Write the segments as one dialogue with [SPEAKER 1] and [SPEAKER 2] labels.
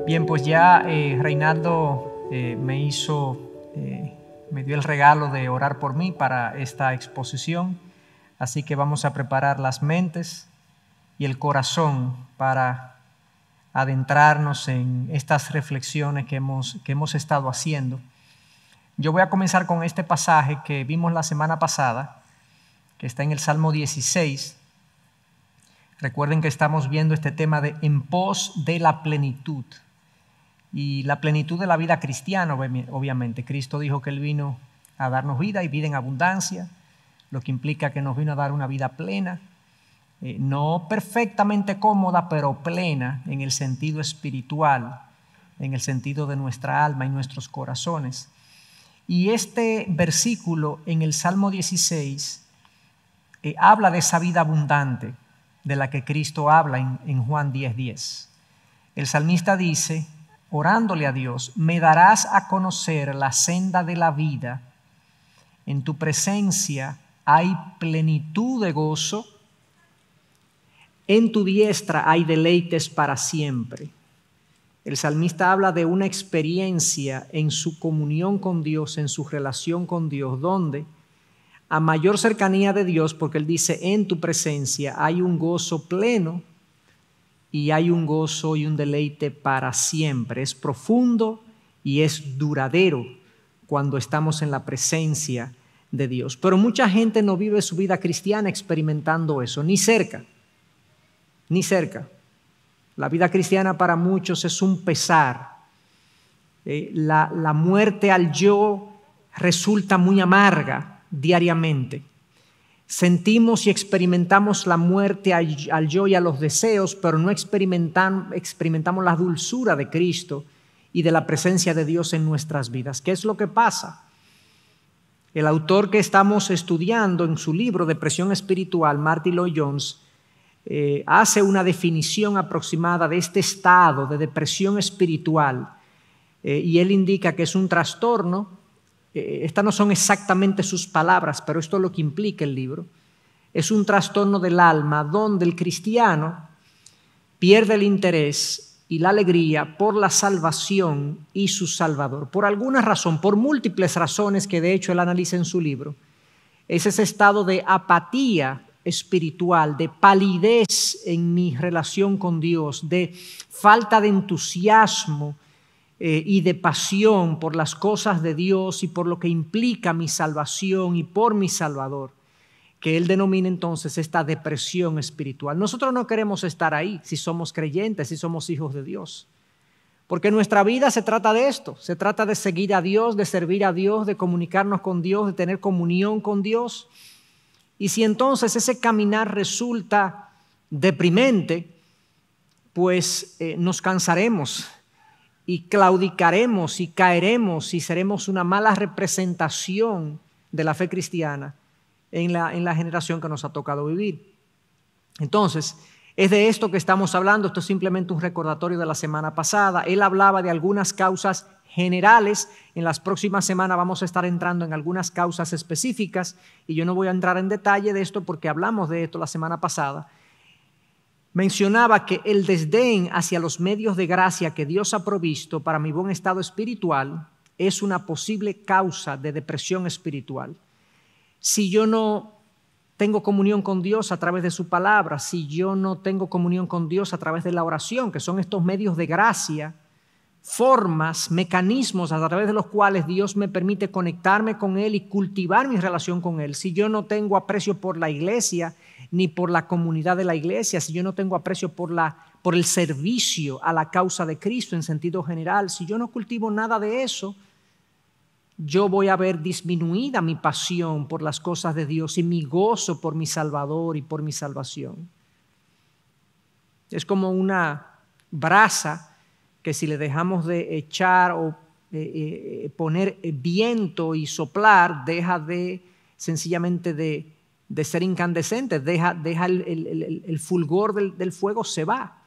[SPEAKER 1] Bien, pues ya Reinaldo me dio el regalo de orar por mí para esta exposición, así que vamos a preparar las mentes y el corazón para adentrarnos en estas reflexiones que hemos estado haciendo. Yo voy a comenzar con este pasaje que vimos la semana pasada, que está en el Salmo 16. Recuerden que estamos viendo este tema de en pos de la plenitud. Y la plenitud de la vida cristiana, obviamente. Cristo dijo que Él vino a darnos vida y vida en abundancia, lo que implica que nos vino a dar una vida plena, no perfectamente cómoda, pero plena en el sentido espiritual, en el sentido de nuestra alma y nuestros corazones. Y este versículo en el Salmo 16 habla de esa vida abundante de la que Cristo habla en Juan 10:10. El salmista dice, orándole a Dios, me darás a conocer la senda de la vida. En tu presencia hay plenitud de gozo. En tu diestra hay deleites para siempre. El salmista habla de una experiencia en su comunión con Dios, en su relación con Dios, donde a mayor cercanía de Dios, porque él dice, en tu presencia hay un gozo pleno, y hay un gozo y un deleite para siempre. Es profundo y es duradero cuando estamos en la presencia de Dios. Pero mucha gente no vive su vida cristiana experimentando eso, ni cerca, ni cerca. La vida cristiana para muchos es un pesar. La muerte al yo resulta muy amarga diariamente. Sentimos y experimentamos la muerte al yo y a los deseos, pero no experimentamos la dulzura de Cristo y de la presencia de Dios en nuestras vidas. ¿Qué es lo que pasa? El autor que estamos estudiando en su libro Depresión Espiritual, Martyn Lloyd-Jones, hace una definición aproximada de este estado de depresión espiritual y él indica que es un trastorno. Estas no son exactamente sus palabras, pero esto es lo que implica el libro. Es un trastorno del alma donde el cristiano pierde el interés y la alegría por la salvación y su Salvador. Por alguna razón, por múltiples razones que de hecho él analiza en su libro. Es ese estado de apatía espiritual, de palidez en mi relación con Dios, de falta de entusiasmo y de pasión por las cosas de Dios y por lo que implica mi salvación y por mi Salvador, que él denomina entonces esta depresión espiritual. Nosotros no queremos estar ahí si somos creyentes, si somos hijos de Dios, porque nuestra vida se trata de esto, se trata de seguir a Dios, de servir a Dios, de comunicarnos con Dios, de tener comunión con Dios. Y si entonces ese caminar resulta deprimente, pues nos cansaremos y claudicaremos y caeremos y seremos una mala representación de la fe cristiana en la generación que nos ha tocado vivir. Entonces, es de esto que estamos hablando. Esto es simplemente un recordatorio de la semana pasada. Él hablaba de algunas causas generales. En las próximas semanas vamos a estar entrando en algunas causas específicas y yo no voy a entrar en detalle de esto porque hablamos de esto la semana pasada. Mencionaba que el desdén hacia los medios de gracia que Dios ha provisto para mi buen estado espiritual es una posible causa de depresión espiritual. Si yo no tengo comunión con Dios a través de su palabra, si yo no tengo comunión con Dios a través de la oración, que son estos medios de gracia, formas, mecanismos a través de los cuales Dios me permite conectarme con Él y cultivar mi relación con Él. Si yo no tengo aprecio por la iglesia, ni por la comunidad de la iglesia, si yo no tengo aprecio por el servicio a la causa de Cristo en sentido general, si yo no cultivo nada de eso, yo voy a ver disminuida mi pasión por las cosas de Dios y mi gozo por mi Salvador y por mi salvación. Es como una brasa que si le dejamos de echar o poner viento y soplar, deja de sencillamente de ser incandescente, deja el fulgor del fuego, se va.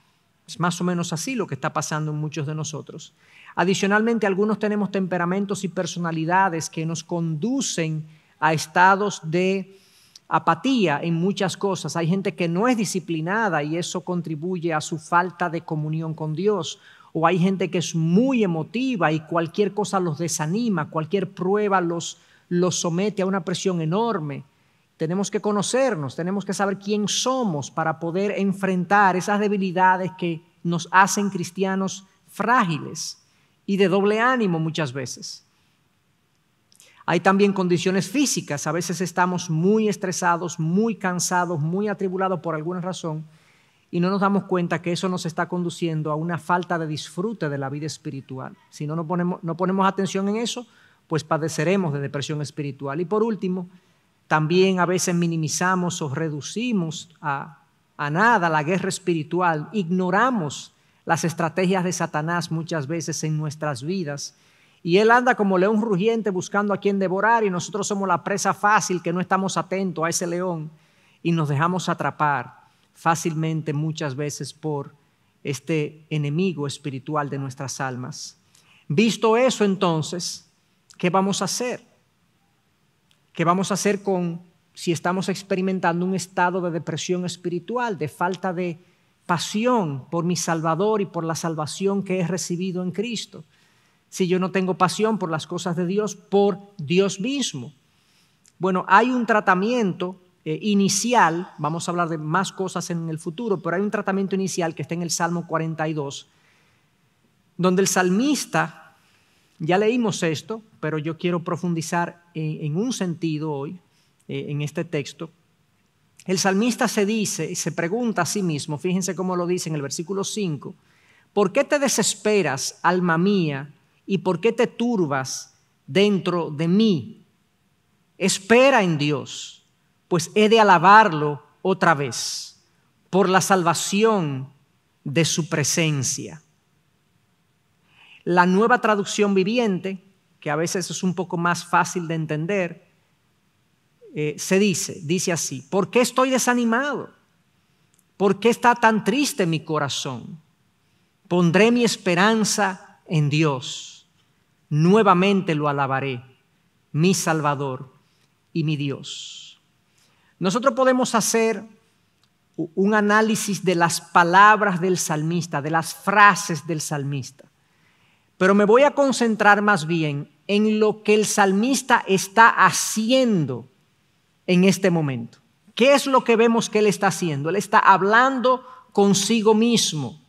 [SPEAKER 1] Es más o menos así lo que está pasando en muchos de nosotros. Adicionalmente, algunos tenemos temperamentos y personalidades que nos conducen a estados de apatía en muchas cosas. Hay gente que no es disciplinada y eso contribuye a su falta de comunión con Dios. O hay gente que es muy emotiva y cualquier cosa los desanima, cualquier prueba los somete a una presión enorme. Tenemos que conocernos, tenemos que saber quién somos para poder enfrentar esas debilidades que nos hacen cristianos frágiles y de doble ánimo muchas veces. Hay también condiciones físicas. A veces estamos muy estresados, muy cansados, muy atribulados por alguna razón y no nos damos cuenta que eso nos está conduciendo a una falta de disfrute de la vida espiritual. Si no ponemos atención en eso, pues padeceremos de depresión espiritual. Y por último, también a veces minimizamos o reducimos a nada la guerra espiritual. Ignoramos las estrategias de Satanás muchas veces en nuestras vidas. Y él anda como león rugiente buscando a quien devorar y nosotros somos la presa fácil que no estamos atentos a ese león y nos dejamos atrapar fácilmente muchas veces por este enemigo espiritual de nuestras almas. Visto eso, entonces, ¿qué vamos a hacer? ¿Qué vamos a hacer si estamos experimentando un estado de depresión espiritual, de falta de pasión por mi Salvador y por la salvación que he recibido en Cristo? Si yo no tengo pasión por las cosas de Dios, por Dios mismo. Bueno, hay un tratamiento inicial, vamos a hablar de más cosas en el futuro, pero hay un tratamiento inicial que está en el Salmo 42, donde el salmista, ya leímos esto, pero yo quiero profundizar en un sentido hoy, en este texto. El salmista se pregunta a sí mismo, fíjense cómo lo dice en el versículo 5, ¿por qué te desesperas, alma mía, y por qué te turbas dentro de mí? Espera en Dios, pues he de alabarlo otra vez por la salvación de su presencia. La Nueva Traducción Viviente, que a veces es un poco más fácil de entender, dice así: ¿por qué estoy desanimado? ¿Por qué está tan triste mi corazón? Pondré mi esperanza en Dios. Nuevamente lo alabaré, mi Salvador y mi Dios. Nosotros podemos hacer un análisis de las palabras del salmista, de las frases del salmista, pero me voy a concentrar más bien en lo que el salmista está haciendo en este momento. ¿Qué es lo que vemos que él está haciendo? Él está hablando consigo mismo.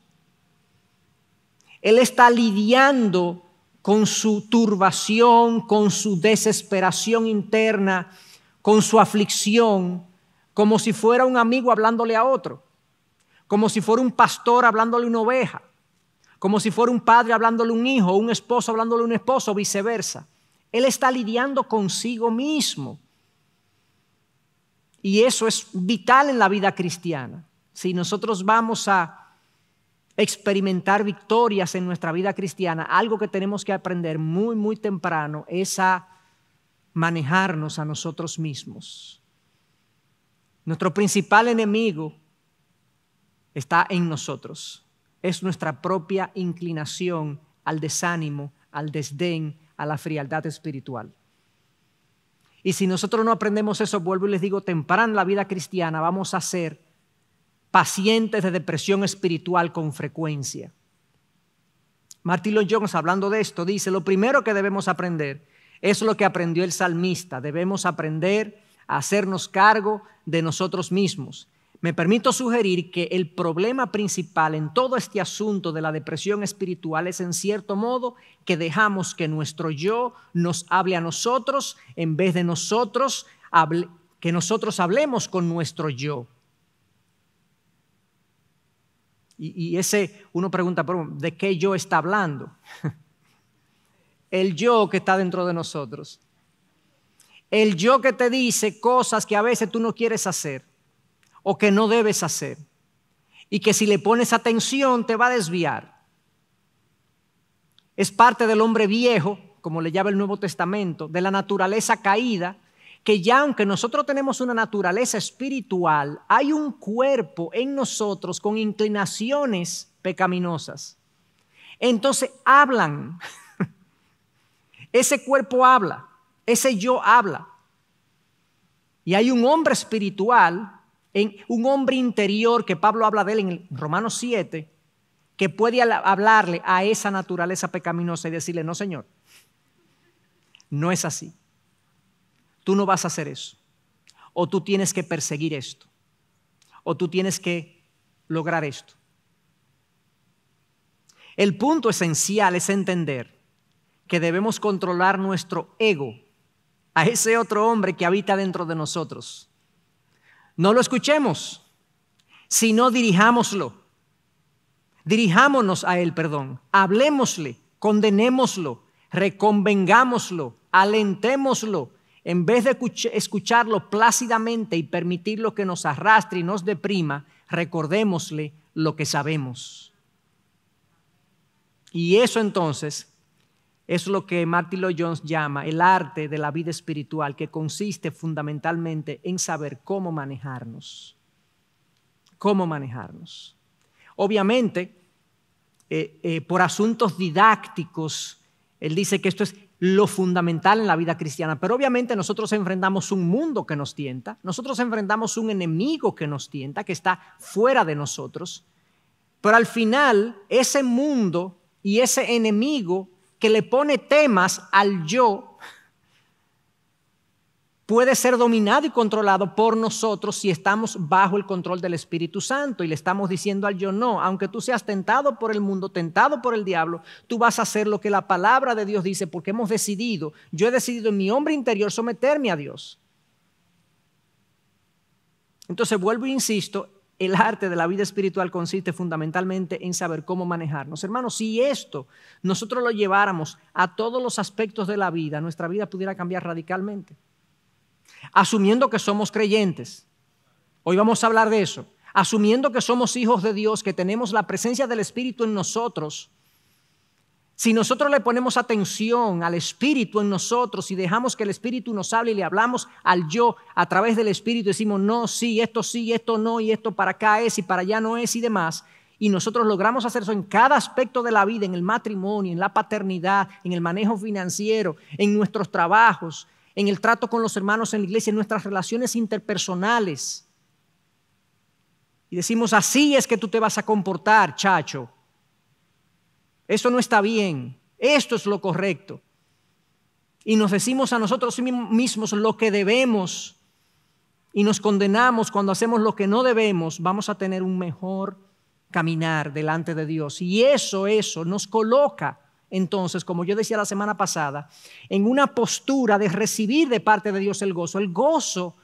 [SPEAKER 1] Él está lidiando con su turbación, con su desesperación interna, con su aflicción, como si fuera un amigo hablándole a otro, como si fuera un pastor hablándole a una oveja, como si fuera un padre hablándole a un hijo, un esposo hablándole a un esposo, viceversa. Él está lidiando consigo mismo. Y eso es vital en la vida cristiana. Si nosotros vamos a experimentar victorias en nuestra vida cristiana, algo que tenemos que aprender muy, muy temprano es a manejarnos a nosotros mismos. Nuestro principal enemigo está en nosotros. Es nuestra propia inclinación al desánimo, al desdén, a la frialdad espiritual. Y si nosotros no aprendemos eso, vuelvo y les digo, temprano en la vida cristiana vamos a ser pacientes de depresión espiritual con frecuencia. Martin Lloyd-Jones, hablando de esto, dice: lo primero que debemos aprender es lo que aprendió el salmista. Debemos aprender a hacernos cargo de nosotros mismos. Me permito sugerir que el problema principal en todo este asunto de la depresión espiritual es, en cierto modo, que dejamos que nuestro yo nos hable a nosotros en vez de que nosotros hablemos con nuestro yo. Y uno pregunta, ¿de qué yo está hablando? El yo que está dentro de nosotros. El yo que te dice cosas que a veces tú no quieres hacer o que no debes hacer y que si le pones atención te va a desviar. es parte del hombre viejo, como le llama el Nuevo Testamento, de la naturaleza caída, que ya aunque nosotros tenemos una naturaleza espiritual, hay un cuerpo en nosotros con inclinaciones pecaminosas. Entonces hablan, ese cuerpo habla, ese yo habla. Y hay un hombre espiritual, un hombre interior, que Pablo habla de él en Romanos 7, que puede hablarle a esa naturaleza pecaminosa y decirle: no, Señor, no es así. Tú no vas a hacer eso. O tú tienes que perseguir esto. O tú tienes que lograr esto. El punto esencial es entender que debemos controlar nuestro ego, a ese otro hombre que habita dentro de nosotros. No lo escuchemos, sino dirijámoslo. Dirijámonos a él, hablémosle, condenémoslo, reconvengámoslo, alentémoslo, en vez de escucharlo plácidamente y permitirlo que nos arrastre y nos deprima. Recordémosle lo que sabemos. Y eso entonces es lo que Martin Lloyd-Jones llama el arte de la vida espiritual, que consiste fundamentalmente en saber cómo manejarnos. Cómo manejarnos. Obviamente, por asuntos didácticos, él dice que esto es lo fundamental en la vida cristiana, pero obviamente nosotros enfrentamos un mundo que nos tienta, nosotros enfrentamos un enemigo que nos tienta, que está fuera de nosotros, pero al final ese mundo y ese enemigo que le pone temas al yo puede ser dominado y controlado por nosotros si estamos bajo el control del Espíritu Santo y le estamos diciendo al yo: no, aunque tú seas tentado por el mundo, tentado por el diablo, tú vas a hacer lo que la palabra de Dios dice, porque yo he decidido en mi hombre interior someterme a Dios. Entonces vuelvo e insisto, el arte de la vida espiritual consiste fundamentalmente en saber cómo manejarnos. Hermanos, si esto nosotros lo lleváramos a todos los aspectos de la vida, nuestra vida pudiera cambiar radicalmente. Asumiendo que somos creyentes, hoy vamos a hablar de eso, asumiendo que somos hijos de Dios, que tenemos la presencia del Espíritu en nosotros. Si nosotros le ponemos atención al Espíritu en nosotros y dejamos que el Espíritu nos hable y le hablamos al yo a través del Espíritu, decimos: no, sí, esto no, y esto para acá es y para allá no es y demás, y nosotros logramos hacer eso en cada aspecto de la vida, en el matrimonio, en la paternidad, en el manejo financiero, en nuestros trabajos, en el trato con los hermanos en la iglesia, en nuestras relaciones interpersonales. Y decimos: así es que tú te vas a comportar, chacho. Eso no está bien. Esto es lo correcto. Y nos decimos a nosotros mismos lo que debemos y nos condenamos cuando hacemos lo que no debemos. Vamos a tener un mejor caminar delante de Dios. Y eso nos coloca, entonces, como yo decía la semana pasada, en una postura de recibir de parte de Dios el gozo. El gozo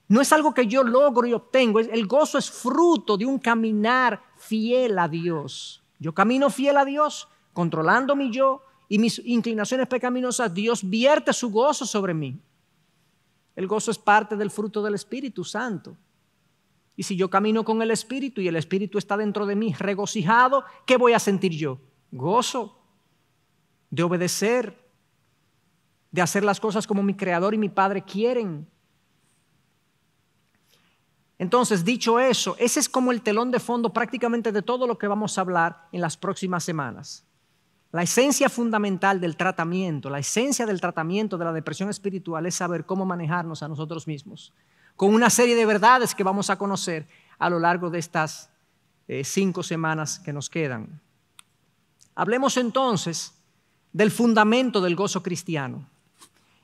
[SPEAKER 1] no es algo que yo logro y obtengo. El gozo es fruto de un caminar fiel a Dios. Yo camino fiel a Dios, controlando mi yo y mis inclinaciones pecaminosas. Dios vierte su gozo sobre mí. El gozo es parte del fruto del Espíritu Santo. Y si yo camino con el Espíritu y el Espíritu está dentro de mí regocijado, ¿qué voy a sentir yo? Gozo de obedecer, de hacer las cosas como mi Creador y mi Padre quieren. Entonces, dicho eso, ese es como el telón de fondo prácticamente de todo lo que vamos a hablar en las próximas semanas. La esencia fundamental del tratamiento, la esencia del tratamiento de la depresión espiritual es saber cómo manejarnos a nosotros mismos, con una serie de verdades que vamos a conocer a lo largo de estas 5 semanas que nos quedan. Hablemos entonces del fundamento del gozo cristiano.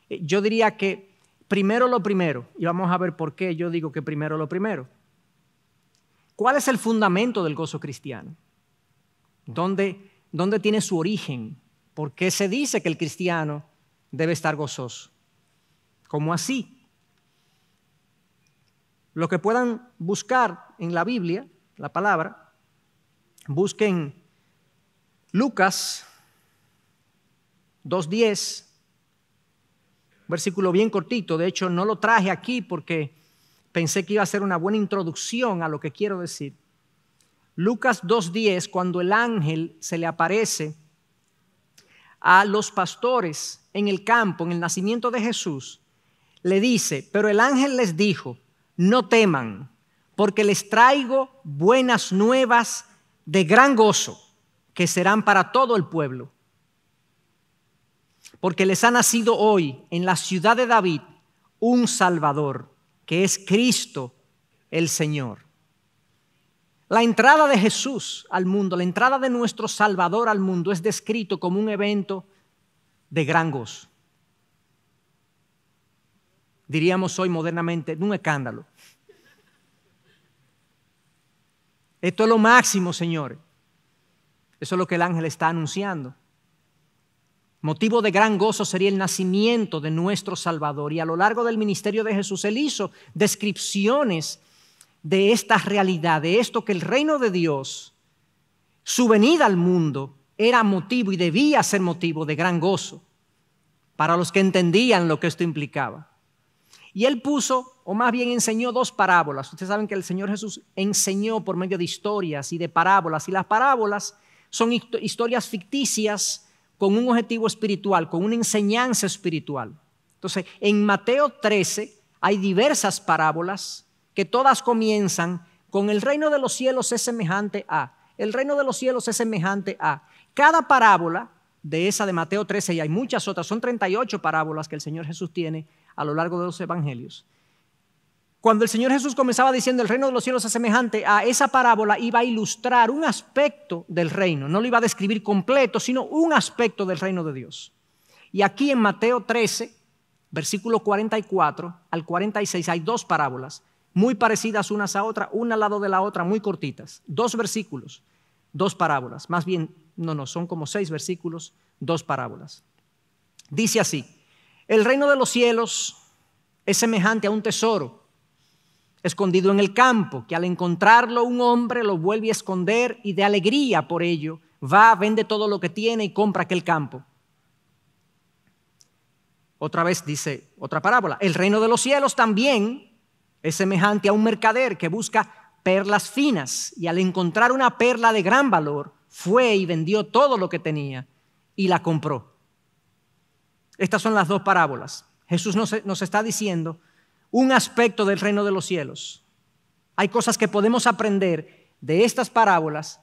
[SPEAKER 1] Yo diría que primero lo primero, y vamos a ver por qué yo digo que primero lo primero. ¿Cuál es el fundamento del gozo cristiano? ¿Dónde tiene su origen? ¿Por qué se dice que el cristiano debe estar gozoso? ¿Cómo así? Lo que puedan buscar en la Biblia, la palabra, busquen Lucas 2:10, versículo bien cortito. De hecho, no lo traje aquí porque pensé que iba a ser una buena introducción a lo que quiero decir. Lucas 2:10, cuando el ángel se le aparece a los pastores en el campo, en el nacimiento de Jesús, le dice, pero el ángel les dijo, no teman, porque les traigo buenas nuevas de gran gozo, que serán para todo el pueblo. Porque les ha nacido hoy en la ciudad de David un Salvador, que es Cristo el Señor. La entrada de Jesús al mundo, la entrada de nuestro Salvador al mundo es descrito como un evento de gran gozo. Diríamos hoy modernamente, un escándalo. Esto es lo máximo, señores. Eso es lo que el ángel está anunciando. Motivo de gran gozo sería el nacimiento de nuestro Salvador. Y a lo largo del ministerio de Jesús, Él hizo descripciones de esta realidad, de esto que el reino de Dios, su venida al mundo, era motivo y debía ser motivo de gran gozo para los que entendían lo que esto implicaba. Y Él puso, o más bien enseñó, dos parábolas. Ustedes saben que el Señor Jesús enseñó por medio de historias y de parábolas. Y las parábolas son historias ficticias con un objetivo espiritual, con una enseñanza espiritual. Entonces, en Mateo 13 hay diversas parábolas que todas comienzan con el reino de los cielos es semejante a. El reino de los cielos es semejante a. Cada parábola de esa de Mateo 13, y hay muchas otras, son 38 parábolas que el Señor Jesús tiene a lo largo de los evangelios. Cuando el Señor Jesús comenzaba diciendo el reino de los cielos es semejante a, esa parábola iba a ilustrar un aspecto del reino, no lo iba a describir completo, sino un aspecto del reino de Dios. Y aquí en Mateo 13, versículo 44 al 46, hay dos parábolas muy parecidas unas a otras, una al lado de la otra, muy cortitas. Dos versículos, dos parábolas. Más bien, no, son como 6 versículos, dos parábolas. Dice así, el reino de los cielos es semejante a un tesoro escondido en el campo, que al encontrarlo un hombre lo vuelve a esconder y de alegría por ello va, vende todo lo que tiene y compra aquel campo. Otra vez dice otra parábola, el reino de los cielos también es semejante a un mercader que busca perlas finas y al encontrar una perla de gran valor fue y vendió todo lo que tenía y la compró. Estas son las dos parábolas. Jesús nos está diciendo un aspecto del reino de los cielos. Hay cosas que podemos aprender de estas parábolas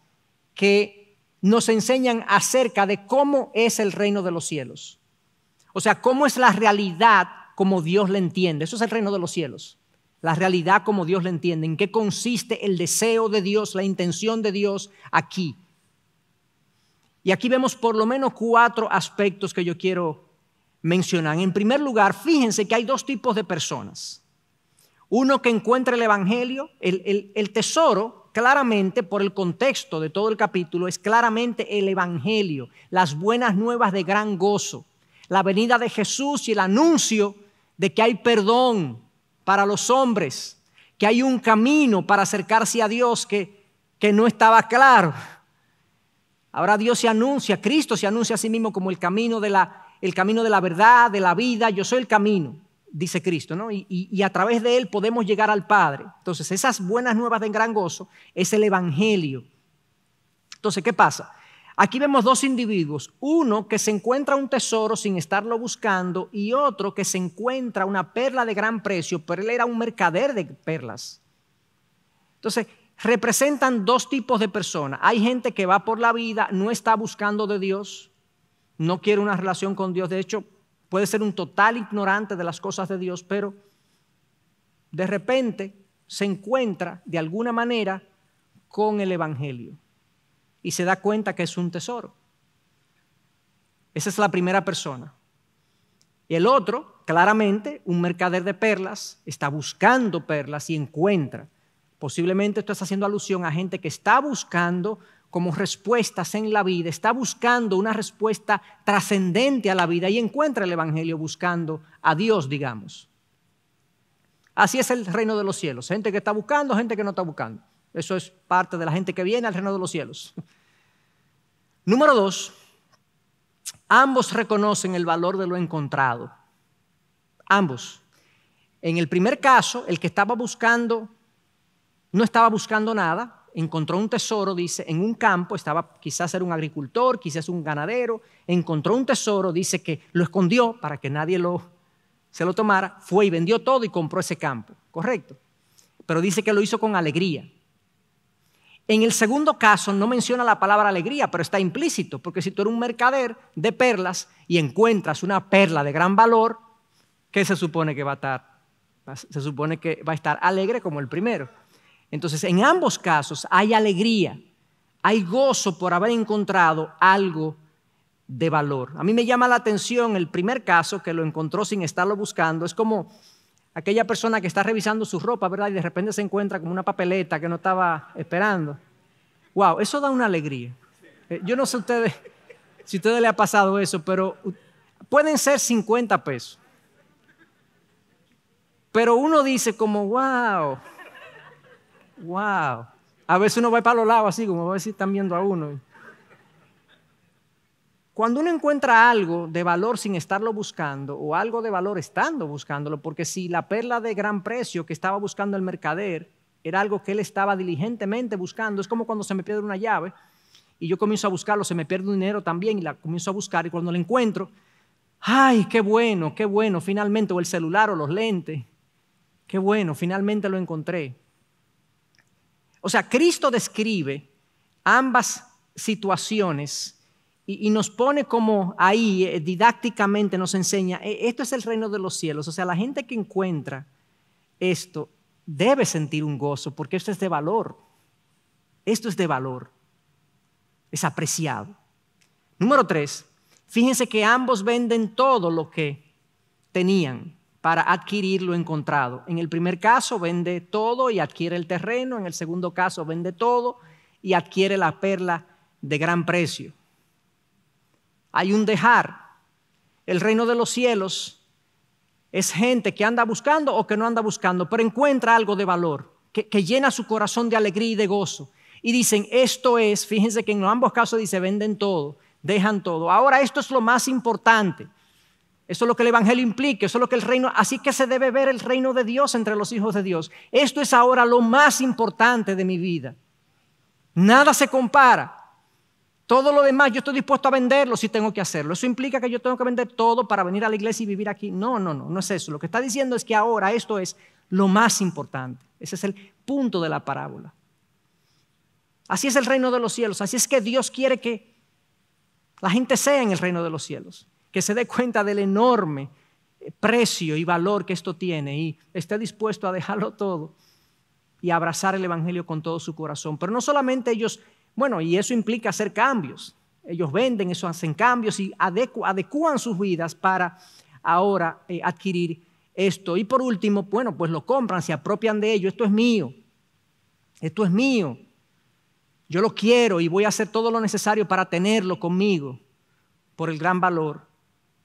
[SPEAKER 1] que nos enseñan acerca de cómo es el reino de los cielos. O sea, cómo es la realidad como Dios la entiende. Eso es el reino de los cielos. La realidad como Dios la entiende. En qué consiste el deseo de Dios, la intención de Dios aquí. Y aquí vemos por lo menos 4 aspectos que yo quiero mencionar. En primer lugar, fíjense que hay 2 tipos de personas. Uno que encuentra el evangelio, el tesoro, claramente por el contexto de todo el capítulo, es claramente el evangelio, las buenas nuevas de gran gozo, la venida de Jesús y el anuncio de que hay perdón para los hombres, que hay un camino para acercarse a Dios que no estaba claro. Ahora Dios se anuncia, Cristo se anuncia a sí mismo como el camino de la verdad, de la vida. Yo soy el camino, dice Cristo, ¿no? Y a través de Él podemos llegar al Padre. Entonces, esas buenas nuevas de gran gozo es el evangelio. Entonces, ¿qué pasa? Aquí vemos 2 individuos, uno que se encuentra un tesoro sin estarlo buscando y otro que se encuentra una perla de gran precio, pero él era un mercader de perlas. Entonces, representan 2 tipos de personas. Hay gente que va por la vida, no está buscando de Dios, no quiere una relación con Dios. De hecho, puede ser un total ignorante de las cosas de Dios, pero de repente se encuentra de alguna manera con el evangelio y se da cuenta que es un tesoro. Esa es la primera persona. Y el otro, claramente, un mercader de perlas, está buscando perlas y encuentra. Posiblemente esto está haciendo alusión a gente que está buscando como respuestas en la vida, está buscando una respuesta trascendente a la vida y encuentra el evangelio buscando a Dios, digamos. Así es el reino de los cielos. Gente que está buscando, gente que no está buscando. Eso es parte de la gente que viene al reino de los cielos. Número 2, ambos reconocen el valor de lo encontrado. Ambos. En el primer caso, el que estaba buscando no estaba buscando nada,
[SPEAKER 2] encontró un tesoro, dice, en un campo, quizás era un agricultor, quizás un ganadero, encontró un tesoro, dice que lo escondió para que nadie se lo tomara, fue y vendió todo y compró ese campo, correcto. Pero dice que lo hizo con alegría. En el segundo caso no menciona la palabra alegría, pero está implícito, porque si tú eres un mercader de perlas y encuentras una perla de gran valor, ¿qué se supone que va a estar? Se supone que va a estar alegre como el primero. Entonces, en ambos casos hay alegría, hay gozo por haber encontrado algo de valor. A mí me llama la atención el primer caso, que lo encontró sin estarlo buscando. Es como aquella persona que está revisando su ropa, ¿verdad? Y de repente se encuentra como una papeleta que no estaba esperando. Wow, eso da una alegría. Yo no sé si a ustedes les ha pasado eso, pero pueden ser 50 pesos. Pero uno dice como, wow. A veces uno va para los lados así, como a ver si están viendo a uno. Cuando uno encuentra algo de valor sin estarlo buscando, o algo de valor estando buscándolo, porque si la perla de gran precio que estaba buscando el mercader era algo que él estaba diligentemente buscando, es como cuando se me pierde una llave y yo comienzo a buscarlo, se me pierde un dinero también y la comienzo a buscar, y cuando la encuentro, ¡ay, qué bueno, finalmente! O el celular o los lentes, ¡qué bueno, finalmente lo encontré! O sea, Cristo describe ambas situaciones y nos pone como ahí, didácticamente nos enseña, esto es el reino de los cielos. O sea, la gente que encuentra esto debe sentir un gozo, porque esto es de valor. Esto es de valor. Es apreciado. Número 3, fíjense que ambos venden todo lo que tenían para adquirir lo encontrado. En el primer caso vende todo y adquiere el terreno. En el segundo caso vende todo y adquiere la perla de gran precio. Hay un dejar. El reino de los cielos es gente que anda buscando o que no anda buscando, pero encuentra algo de valor, que llena su corazón de alegría y de gozo. Y dicen, esto es, fíjense que en ambos casos dice, venden todo, dejan todo. Ahora esto es lo más importante. Eso es lo que el evangelio implica, eso es lo que el reino, así que se debe ver el reino de Dios entre los hijos de Dios. Esto es ahora lo más importante de mi vida. Nada se compara. Todo lo demás yo estoy dispuesto a venderlo si tengo que hacerlo. ¿Eso implica que yo tengo que vender todo para venir a la iglesia y vivir aquí? No es eso. Lo que está diciendo es que ahora esto es lo más importante. Ese es el punto de la parábola. Así es el reino de los cielos. Así es que Dios quiere que la gente sea en el reino de los cielos, que se dé cuenta del enorme precio y valor que esto tiene y esté dispuesto a dejarlo todo y abrazar el evangelio con todo su corazón. Pero no solamente ellos, y eso implica hacer cambios. Ellos venden, eso hacen cambios y adecúan sus vidas para ahora adquirir esto. Y por último, pues lo compran, se apropian de ello. Esto es mío. Yo lo quiero y voy a hacer todo lo necesario para tenerlo conmigo por el gran valor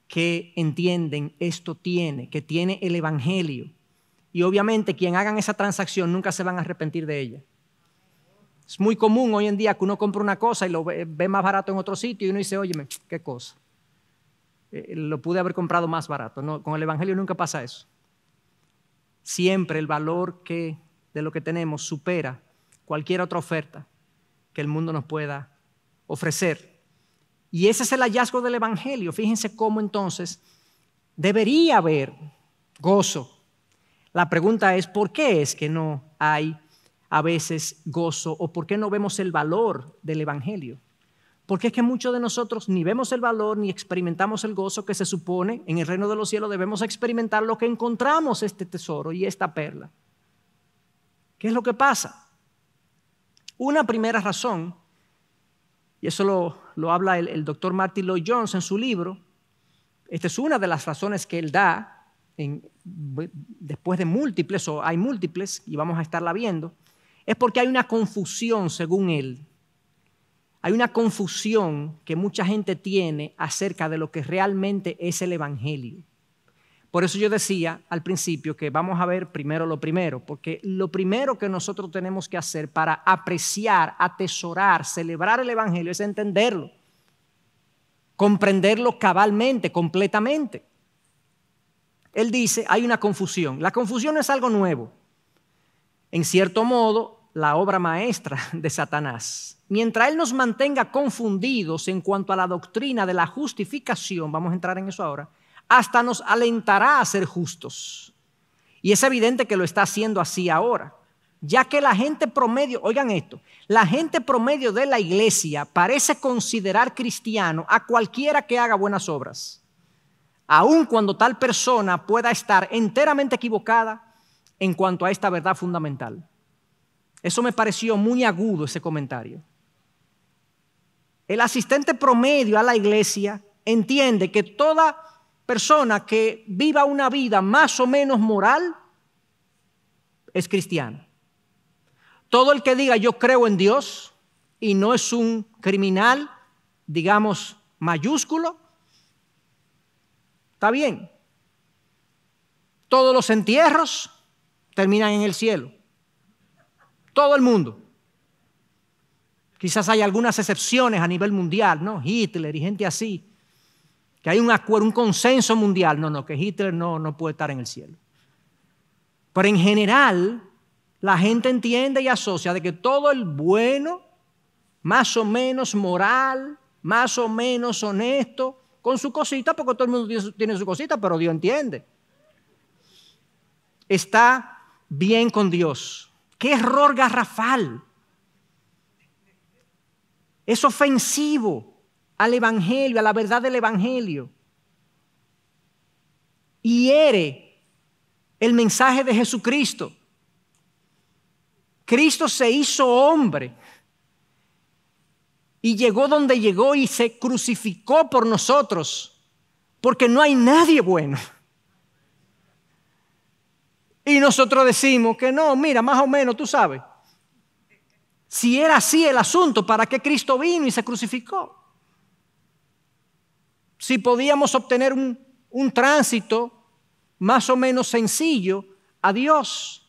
[SPEAKER 2] que entienden esto tiene, que tiene el evangelio. Y obviamente quien hagan esa transacción nunca se van a arrepentir de ella. Es muy común hoy en día que uno compra una cosa y lo ve más barato en otro sitio y uno dice, óyeme, ¿qué cosa? Lo pude haber comprado más barato. No, con el evangelio nunca pasa eso. Siempre el valor de lo que tenemos supera cualquier otra oferta que el mundo nos pueda ofrecer. Y ese es el hallazgo del evangelio. Fíjense cómo entonces debería haber gozo. La pregunta es, ¿por qué es que no hay a veces gozo o por qué no vemos el valor del evangelio? Porque es que muchos de nosotros ni vemos el valor ni experimentamos el gozo que se supone en el reino de los cielos debemos experimentar lo que encontramos este tesoro y esta perla. ¿Qué es lo que pasa? Una primera razón, y eso lo habla el doctor Martin Lloyd-Jones en su libro, esta es una de las razones que él da después de múltiples, o hay múltiples, y vamos a estarla viendo, es porque hay una confusión, según él. Hay una confusión que mucha gente tiene acerca de lo que realmente es el evangelio. Por eso yo decía al principio que vamos a ver primero lo primero, porque lo primero que nosotros tenemos que hacer para apreciar, atesorar, celebrar el evangelio es entenderlo, comprenderlo cabalmente, completamente. Él dice, hay una confusión. La confusión no es algo nuevo. En cierto modo, la obra maestra de Satanás. Mientras él nos mantenga confundidos en cuanto a la doctrina de la justificación, vamos a entrar en eso ahora, hasta nos alentará a ser justos. Y es evidente que lo está haciendo así ahora, ya que la gente promedio, oigan esto, la gente promedio de la iglesia parece considerar cristiano a cualquiera que haga buenas obras, aun cuando tal persona pueda estar enteramente equivocada en cuanto a esta verdad fundamental. Eso me pareció muy agudo, ese comentario. El asistente promedio a la iglesia entiende que toda persona que viva una vida más o menos moral es cristiano. Todo el que diga yo creo en Dios y no es un criminal, digamos, mayúsculo, está bien. Todos los entierros terminan en el cielo. Todo el mundo. Quizás hay algunas excepciones a nivel mundial, ¿no? Hitler y gente así. Que hay un acuerdo, un consenso mundial. No, que Hitler no puede estar en el cielo. Pero en general, la gente entiende y asocia de que todo el bueno, más o menos moral, más o menos honesto, con su cosita, porque todo el mundo tiene su cosita, pero Dios entiende. Está bien con Dios. ¡Qué error garrafal! Es ofensivo al Evangelio, a la verdad del Evangelio. Hiere el mensaje de Jesucristo. Cristo se hizo hombre y llegó donde llegó y se crucificó por nosotros, porque no hay nadie bueno. Y nosotros decimos que no, mira, más o menos, tú sabes. Si era así el asunto, ¿para qué Cristo vino y se crucificó? Si podíamos obtener un tránsito más o menos sencillo a Dios.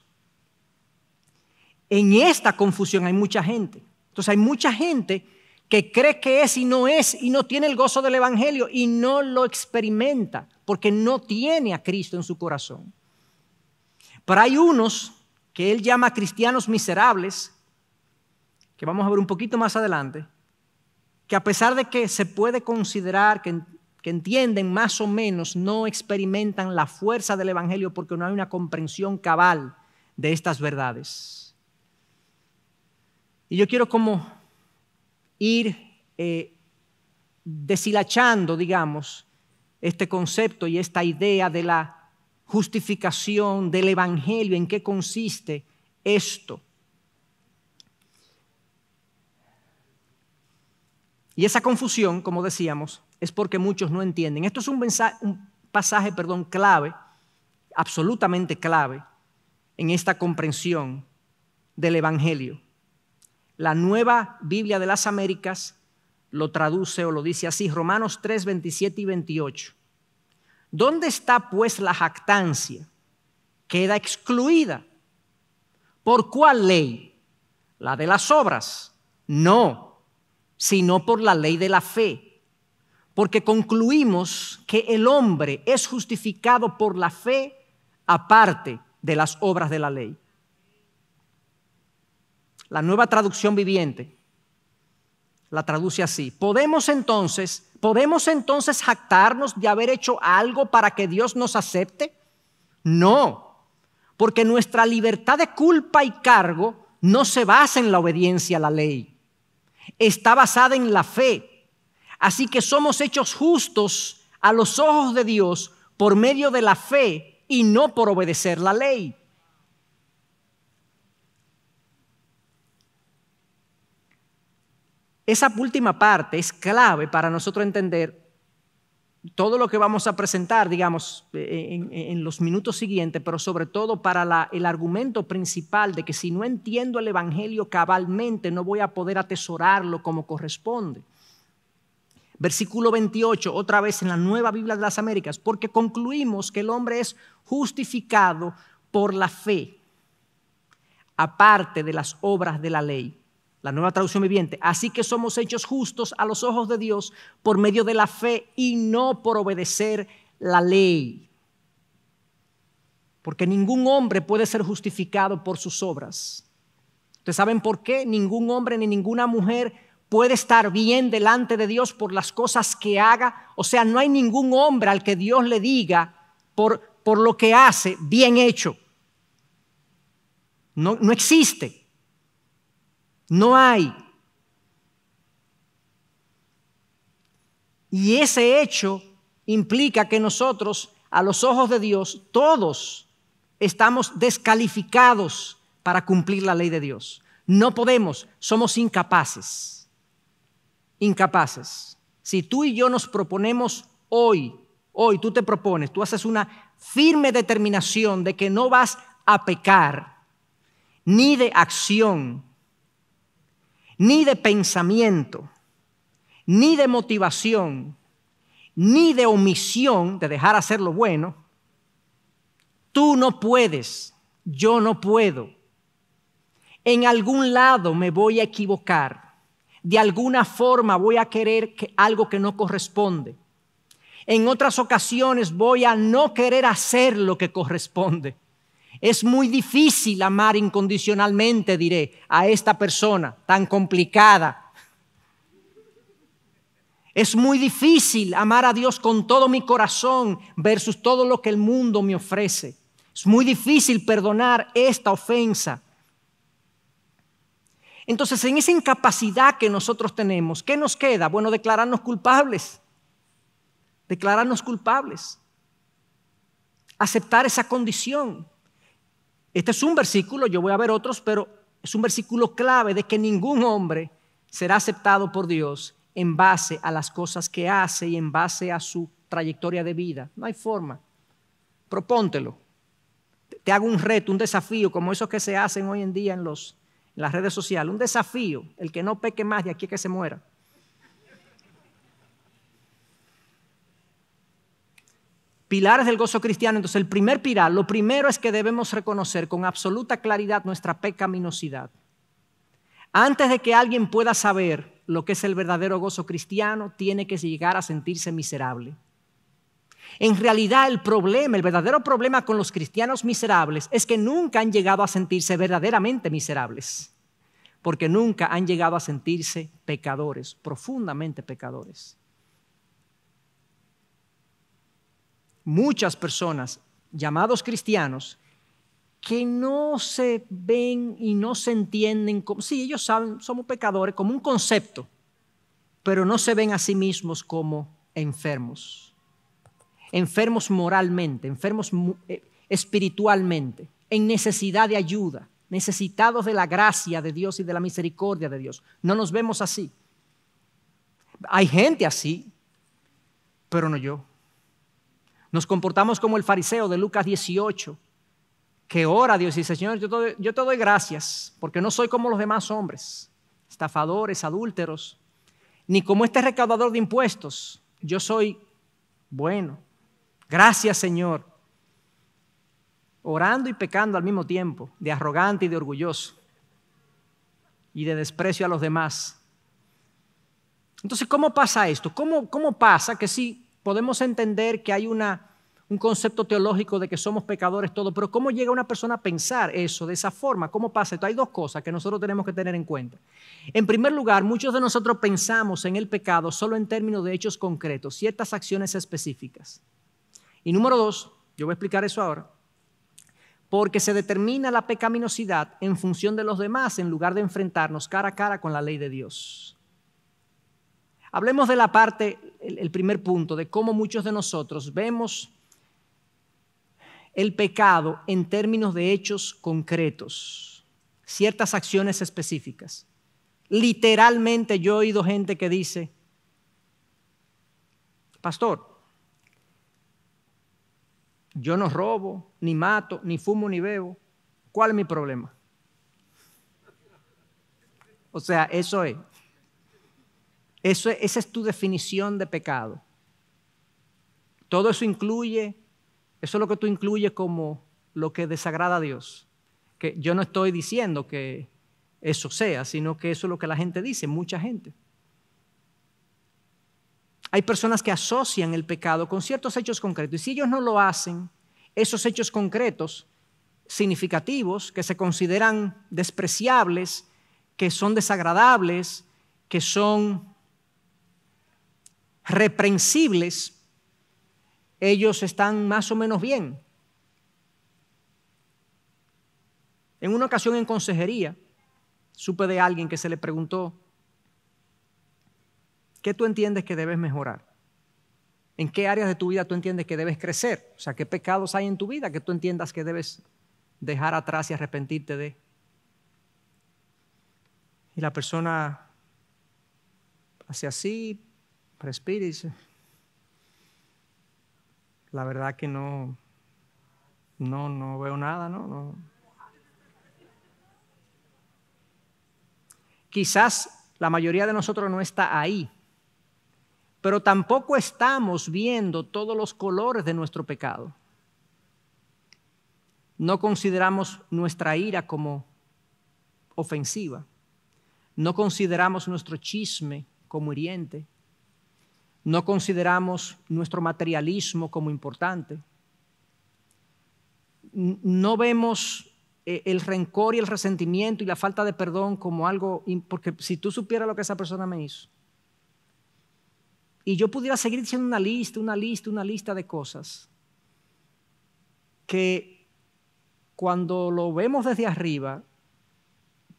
[SPEAKER 2] En esta confusión hay mucha gente. Entonces hay mucha gente que cree que es y no tiene el gozo del Evangelio y no lo experimenta porque no tiene a Cristo en su corazón. Pero hay unos que él llama cristianos miserables, que vamos a ver un poquito más adelante, que a pesar de que se puede considerar que entienden más o menos, no experimentan la fuerza del Evangelio porque no hay una comprensión cabal de estas verdades. Y yo quiero como ir deshilachando, digamos, este concepto y esta idea de la justificación del Evangelio, en qué consiste esto. Y esa confusión, como decíamos, es porque muchos no entienden. Esto es un pasaje clave, absolutamente clave, en esta comprensión del Evangelio. La Nueva Biblia de las Américas lo traduce o lo dice así, Romanos 3, 27 y 28. ¿Dónde está pues la jactancia? Queda excluida. ¿Por cuál ley? ¿La de las obras? No, sino por la ley de la fe. Porque concluimos que el hombre es justificado por la fe aparte de las obras de la ley. La Nueva Traducción Viviente la traduce así. ¿Podemos entonces jactarnos de haber hecho algo para que Dios nos acepte? No, porque nuestra libertad de culpa y cargo no se basa en la obediencia a la ley. Está basada en la fe. Así que somos hechos justos a los ojos de Dios por medio de la fe y no por obedecer la ley. Esa última parte es clave para nosotros entender todo lo que vamos a presentar, digamos, en los minutos siguientes, pero sobre todo para el argumento principal de que si no entiendo el Evangelio cabalmente, no voy a poder atesorarlo como corresponde. Versículo 28, otra vez en la Nueva Biblia de las Américas, porque concluimos que el hombre es justificado por la fe, aparte de las obras de la ley. La Nueva Traducción Viviente. Así que somos hechos justos a los ojos de Dios por medio de la fe y no por obedecer la ley. Porque ningún hombre puede ser justificado por sus obras. ¿Ustedes saben por qué ningún hombre ni ninguna mujer puede estar bien delante de Dios por las cosas que haga? O sea, no hay ningún hombre al que Dios le diga por lo que hace, bien hecho. No existe. No hay. Y ese hecho implica que nosotros, a los ojos de Dios, todos estamos descalificados para cumplir la ley de Dios. No podemos, somos incapaces. Incapaces. Si tú y yo nos proponemos hoy tú te propones, tú haces una firme determinación de que no vas a pecar, ni de acción, ni de pensamiento, ni de motivación, ni de omisión, de dejar hacer lo bueno. Tú no puedes, yo no puedo. En algún lado me voy a equivocar. De alguna forma voy a querer algo que no corresponde. En otras ocasiones voy a no querer hacer lo que corresponde. Es muy difícil amar incondicionalmente, diré, a esta persona tan complicada. Es muy difícil amar a Dios con todo mi corazón versus todo lo que el mundo me ofrece. Es muy difícil perdonar esta ofensa. Entonces, en esa incapacidad que nosotros tenemos, ¿qué nos queda? Bueno, declararnos culpables. Declararnos culpables. Aceptar esa condición. Este es un versículo, yo voy a ver otros, pero es un versículo clave de que ningún hombre será aceptado por Dios en base a las cosas que hace y en base a su trayectoria de vida. No hay forma. Propóntelo. Te hago un reto, un desafío, como esos que se hacen hoy en día en las redes sociales. Un desafío, el que no peque más de aquí a que se muera. Pilares del gozo cristiano. Entonces, el primer pilar, lo primero es que debemos reconocer con absoluta claridad nuestra pecaminosidad. Antes de que alguien pueda saber lo que es el verdadero gozo cristiano, tiene que llegar a sentirse miserable. En realidad, el verdadero problema con los cristianos miserables es que nunca han llegado a sentirse verdaderamente miserables, porque nunca han llegado a sentirse pecadores, profundamente pecadores. Muchas personas llamados cristianos que no se ven y no se entienden como, sí, ellos saben, somos pecadores, como un concepto, pero no se ven a sí mismos como enfermos. Enfermos moralmente, enfermos espiritualmente, en necesidad de ayuda, necesitados de la gracia de Dios y de la misericordia de Dios. No nos vemos así. Hay gente así, pero no yo. Nos comportamos como el fariseo de Lucas 18, que ora a Dios y dice, Señor, yo te doy gracias, porque no soy como los demás hombres, estafadores, adúlteros, ni como este recaudador de impuestos. Yo soy bueno. Gracias, Señor. Orando y pecando al mismo tiempo, de arrogante y de orgulloso, y de desprecio a los demás. Entonces, ¿cómo pasa esto? ¿Cómo pasa que sí podemos entender que hay un concepto teológico de que somos pecadores todos, pero cómo llega una persona a pensar eso de esa forma? ¿Cómo pasa esto? Hay dos cosas que nosotros tenemos que tener en cuenta. En primer lugar, muchos de nosotros pensamos en el pecado solo en términos de hechos concretos, ciertas acciones específicas. Y número dos, yo voy a explicar eso ahora, porque se determina la pecaminosidad en función de los demás en lugar de enfrentarnos cara a cara con la ley de Dios. Hablemos de la parte, el primer punto, de cómo muchos de nosotros vemos el pecado en términos de hechos concretos, ciertas acciones específicas. Literalmente yo he oído gente que dice, pastor, yo no robo, ni mato, ni fumo, ni bebo. ¿Cuál es mi problema? O sea, esa es tu definición de pecado. Todo eso incluye, eso es lo que tú incluyes como lo que desagrada a Dios. Que yo no estoy diciendo que eso sea, sino que eso es lo que la gente dice, mucha gente. Hay personas que asocian el pecado con ciertos hechos concretos y si ellos no lo hacen, esos hechos concretos significativos, que se consideran despreciables, que son desagradables, que son reprensibles, ellos están más o menos bien. En una ocasión en consejería, supe de alguien que se le preguntó, ¿qué tú entiendes que debes mejorar? ¿En qué áreas de tu vida tú entiendes que debes crecer? O sea, ¿qué pecados hay en tu vida que tú entiendas que debes dejar atrás y arrepentirte de? Y la persona hace así, respira y dice, la verdad que no veo nada, no. Quizás la mayoría de nosotros no está ahí, pero tampoco estamos viendo todos los colores de nuestro pecado. No consideramos nuestra ira como ofensiva. No consideramos nuestro chisme como hiriente. No consideramos nuestro materialismo como importante. No vemos el rencor y el resentimiento y la falta de perdón como algo, porque si tú supieras lo que esa persona me hizo, y yo pudiera seguir diciendo una lista de cosas que cuando lo vemos desde arriba,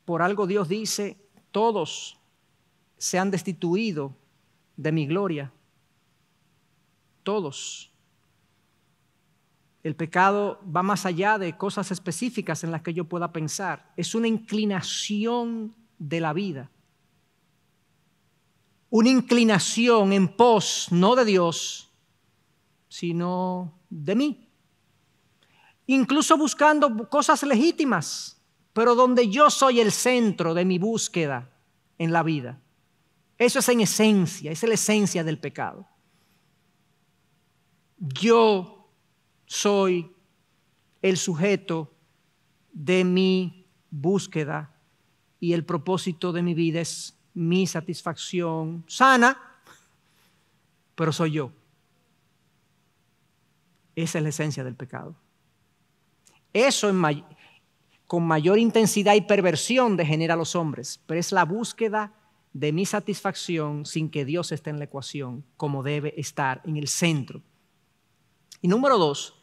[SPEAKER 2] por algo Dios dice, todos se han destituido de mi gloria. Todos. El pecado va más allá de cosas específicas en las que yo pueda pensar. Es una inclinación de la vida. Una inclinación en pos, no de Dios, sino de mí. Incluso buscando cosas legítimas, pero donde yo soy el centro de mi búsqueda en la vida. Eso es en esencia, esa es la esencia del pecado. Yo soy el sujeto de mi búsqueda y el propósito de mi vida es mi satisfacción sana, pero soy yo. Esa es la esencia del pecado. Eso con mayor intensidad y perversión degenera a los hombres, pero es la búsqueda de mi satisfacción sin que Dios esté en la ecuación, como debe estar en el centro. Y número 2,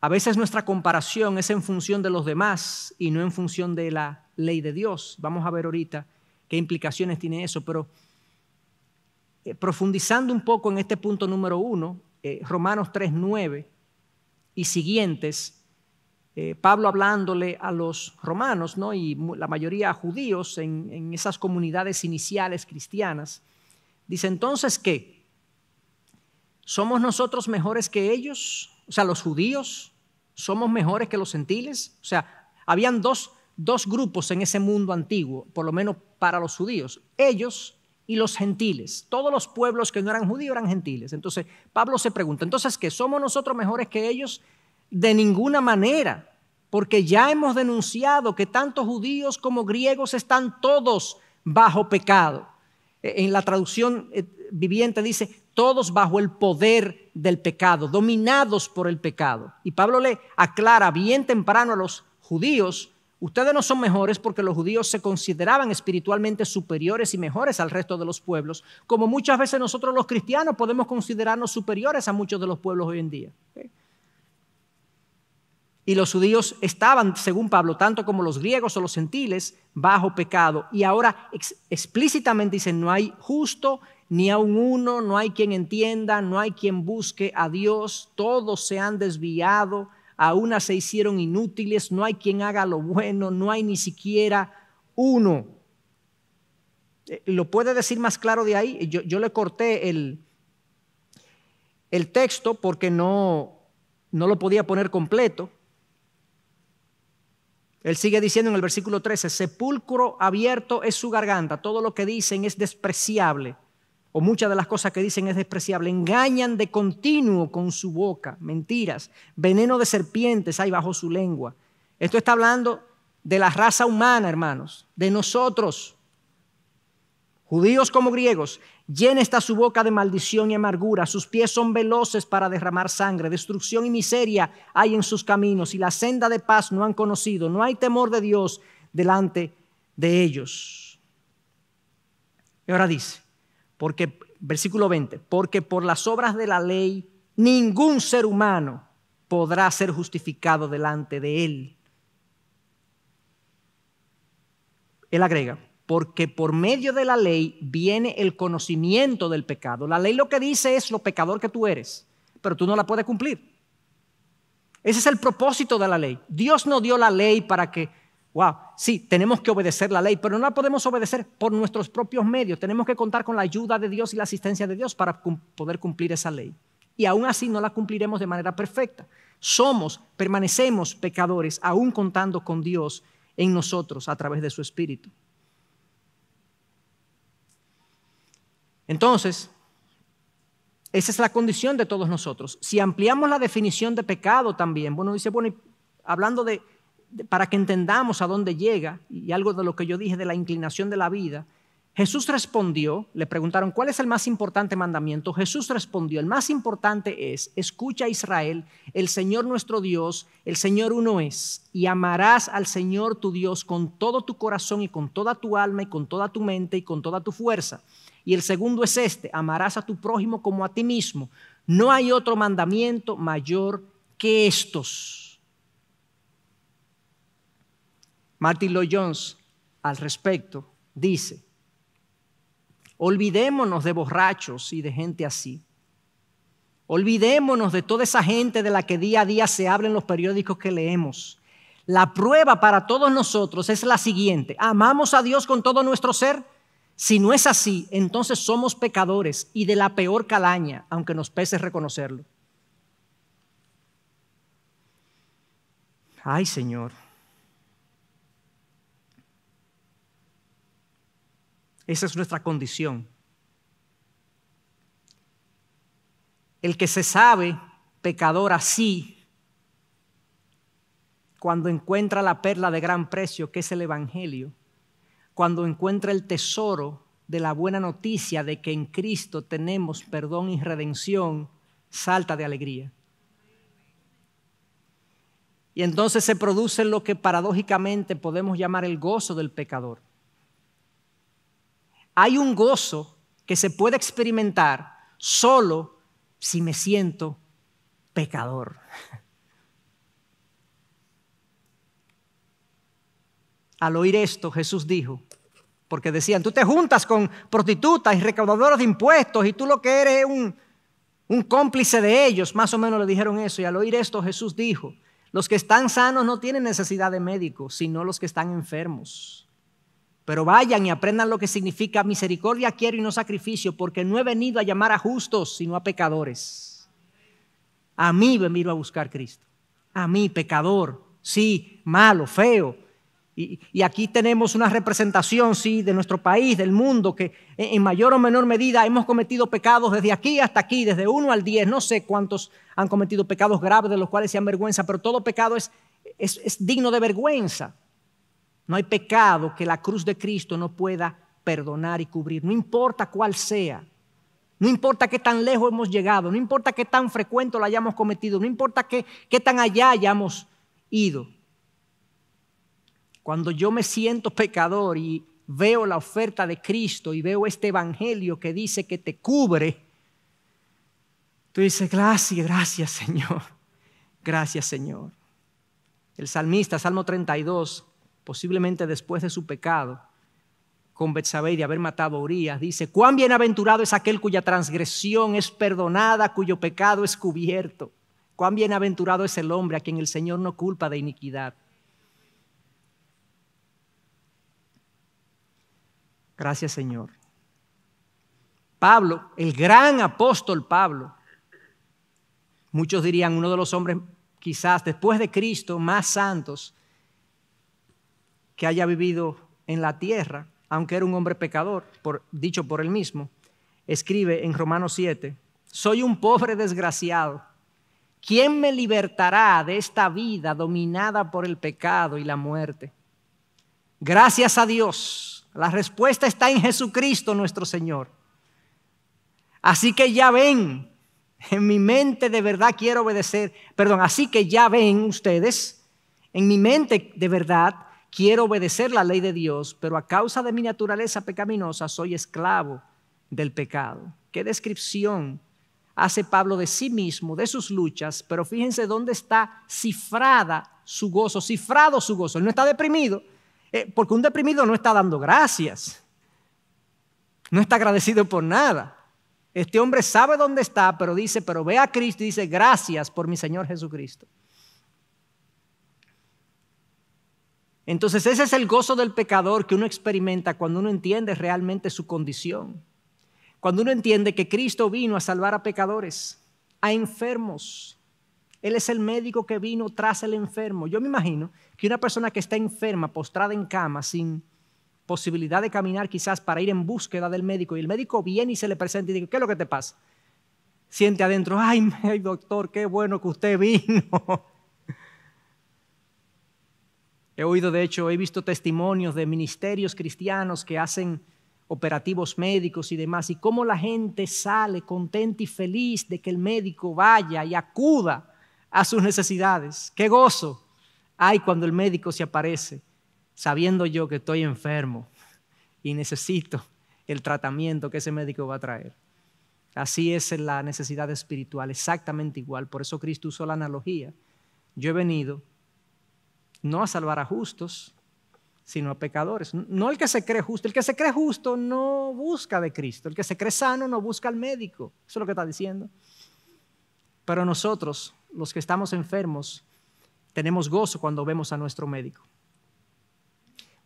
[SPEAKER 2] a veces nuestra comparación es en función de los demás y no en función de la ley de Dios. Vamos a ver ahorita qué implicaciones tiene eso, pero profundizando un poco en este punto número 1, Romanos 3:9 y siguientes, Pablo hablándole a los romanos, ¿no? Y la mayoría judíos en esas comunidades iniciales cristianas, dice, entonces, ¿qué? ¿Somos nosotros mejores que ellos? O sea, los judíos, ¿somos mejores que los gentiles? O sea, habían dos grupos en ese mundo antiguo, por lo menos para los judíos, ellos y los gentiles. Todos los pueblos que no eran judíos eran gentiles. Entonces, Pablo se pregunta, ¿entonces qué? ¿Somos nosotros mejores que ellos? De ninguna manera, porque ya hemos denunciado que tanto judíos como griegos están todos bajo pecado. En la traducción viviente dice, todos bajo el poder del pecado, dominados por el pecado. Y Pablo le aclara bien temprano a los judíos, ustedes no son mejores porque los judíos se consideraban espiritualmente superiores y mejores al resto de los pueblos, como muchas veces nosotros los cristianos podemos considerarnos superiores a muchos de los pueblos hoy en día. ¿Okay? Y los judíos estaban, según Pablo, tanto como los griegos o los gentiles, bajo pecado. Y ahora explícitamente dicen, no hay justo ni aun uno, no hay quien entienda, no hay quien busque a Dios, todos se han desviado, a unas se hicieron inútiles, no hay quien haga lo bueno, no hay ni siquiera uno. ¿Lo puede decir más claro de ahí? Yo le corté el texto porque no lo podía poner completo. Él sigue diciendo en el versículo 13, sepulcro abierto es su garganta, todo lo que dicen es despreciable, o muchas de las cosas que dicen es despreciable, engañan de continuo con su boca, mentiras, veneno de serpientes hay bajo su lengua. Esto está hablando de la raza humana, hermanos, de nosotros. judíos como griegos, llena está su boca de maldición y amargura, sus pies son veloces para derramar sangre, destrucción y miseria hay en sus caminos, y la senda de paz no han conocido, no hay temor de Dios delante de ellos. Y ahora dice, porque, versículo 20, porque por las obras de la ley ningún ser humano podrá ser justificado delante de él. Él agrega, porque por medio de la ley viene el conocimiento del pecado. La ley lo que dice es lo pecador que tú eres, pero tú no la puedes cumplir. Ese es el propósito de la ley. Dios no dio la ley para que, sí, tenemos que obedecer la ley, pero no la podemos obedecer por nuestros propios medios. Tenemos que contar con la ayuda de Dios y la asistencia de Dios para poder cumplir esa ley. Y aún así no la cumpliremos de manera perfecta. Permanecemos pecadores, aún contando con Dios en nosotros a través de su Espíritu. Entonces, esa es la condición de todos nosotros. Si ampliamos la definición de pecado también, hablando para que entendamos a dónde llega, y algo de lo que yo dije de la inclinación de la vida, Jesús respondió, le preguntaron, ¿cuál es el más importante mandamiento? Jesús respondió, el más importante es, escucha Israel, el Señor nuestro Dios, el Señor uno es, y amarás al Señor tu Dios con todo tu corazón y con toda tu alma y con toda tu mente y con toda tu fuerza. Y el segundo es este, amarás a tu prójimo como a ti mismo. No hay otro mandamiento mayor que estos. Martin Lloyd-Jones al respecto dice, olvidémonos de borrachos y de gente así. Olvidémonos de toda esa gente de la que día a día se habla en los periódicos que leemos. La prueba para todos nosotros es la siguiente. ¿Amamos a Dios con todo nuestro ser? Si no es así, entonces somos pecadores y de la peor calaña, aunque nos pese reconocerlo. Ay, Señor. Esa es nuestra condición. El que se sabe pecador así, cuando encuentra la perla de gran precio que es el Evangelio, cuando encuentra el tesoro de la buena noticia de que en Cristo tenemos perdón y redención, salta de alegría. Y entonces se produce lo que paradójicamente podemos llamar el gozo del pecador. Hay un gozo que se puede experimentar solo si me siento pecador. Al oír esto, Jesús dijo, porque decían, tú te juntas con prostitutas y recaudadoras de impuestos y tú lo que eres es un cómplice de ellos, más o menos le dijeron eso. Y al oír esto, Jesús dijo, los que están sanos no tienen necesidad de médicos, sino los que están enfermos. Pero vayan y aprendan lo que significa misericordia quiero y no sacrificio, porque no he venido a llamar a justos, sino a pecadores. A mí venido a buscar Cristo. A mí, pecador, sí, malo, feo. Y aquí tenemos una representación, sí, de nuestro país, del mundo, que en mayor o menor medida hemos cometido pecados desde aquí hasta aquí, desde 1 al 10. No sé cuántos han cometido pecados graves de los cuales se avergüenza, pero todo pecado es digno de vergüenza. No hay pecado que la cruz de Cristo no pueda perdonar y cubrir, no importa cuál sea. No importa qué tan lejos hemos llegado, no importa qué tan frecuente lo hayamos cometido, no importa qué tan allá hayamos ido. Cuando yo me siento pecador y veo la oferta de Cristo y veo este evangelio que dice que te cubre, tú dices, gracias Señor, gracias Señor. El salmista, Salmo 32, posiblemente después de su pecado con Betsabé y de haber matado a Urías, dice, cuán bienaventurado es aquel cuya transgresión es perdonada, cuyo pecado es cubierto. Cuán bienaventurado es el hombre a quien el Señor no culpa de iniquidad. Gracias, Señor. Pablo, el gran apóstol Pablo, muchos dirían uno de los hombres quizás después de Cristo más santos que haya vivido en la tierra, aunque era un hombre pecador, dicho por él mismo, escribe en Romanos 7, soy un pobre desgraciado. ¿Quién me libertará de esta vida dominada por el pecado y la muerte? Gracias a Dios La respuesta está en Jesucristo nuestro Señor. Así que ya ven, en mi mente de verdad quiero obedecer. Así que ya ven ustedes, en mi mente de verdad quiero obedecer la ley de Dios, pero a causa de mi naturaleza pecaminosa soy esclavo del pecado. ¿Qué descripción hace Pablo de sí mismo, de sus luchas? Pero fíjense dónde está cifrado su gozo. Él no está deprimido, porque un deprimido no está dando gracias, no está agradecido por nada. Este hombre sabe dónde está, pero ve a Cristo y dice, gracias por mi Señor Jesucristo. Entonces ese es el gozo del pecador que uno experimenta cuando uno entiende realmente su condición. Cuando uno entiende que Cristo vino a salvar a pecadores, a enfermos. Él es el médico que vino tras el enfermo. Yo me imagino que una persona que está enferma, postrada en cama, sin posibilidad de caminar quizás para ir en búsqueda del médico, y el médico viene y se le presenta y dice, ¿qué es lo que te pasa? Siente adentro, ay doctor, qué bueno que usted vino. He visto testimonios de ministerios cristianos que hacen operativos médicos y demás, y cómo la gente sale contenta y feliz de que el médico vaya y acuda a sus necesidades. ¡Qué gozo hay cuando el médico se aparece, sabiendo yo que estoy enfermo y necesito el tratamiento que ese médico va a traer! Así es la necesidad espiritual, exactamente igual. Por eso Cristo usó la analogía. Yo he venido no a salvar a justos, sino a pecadores. No el que se cree justo. El que se cree justo no busca de Cristo. El que se cree sano no busca al médico. Eso es lo que está diciendo. Pero nosotros, los que estamos enfermos, tenemos gozo cuando vemos a nuestro médico.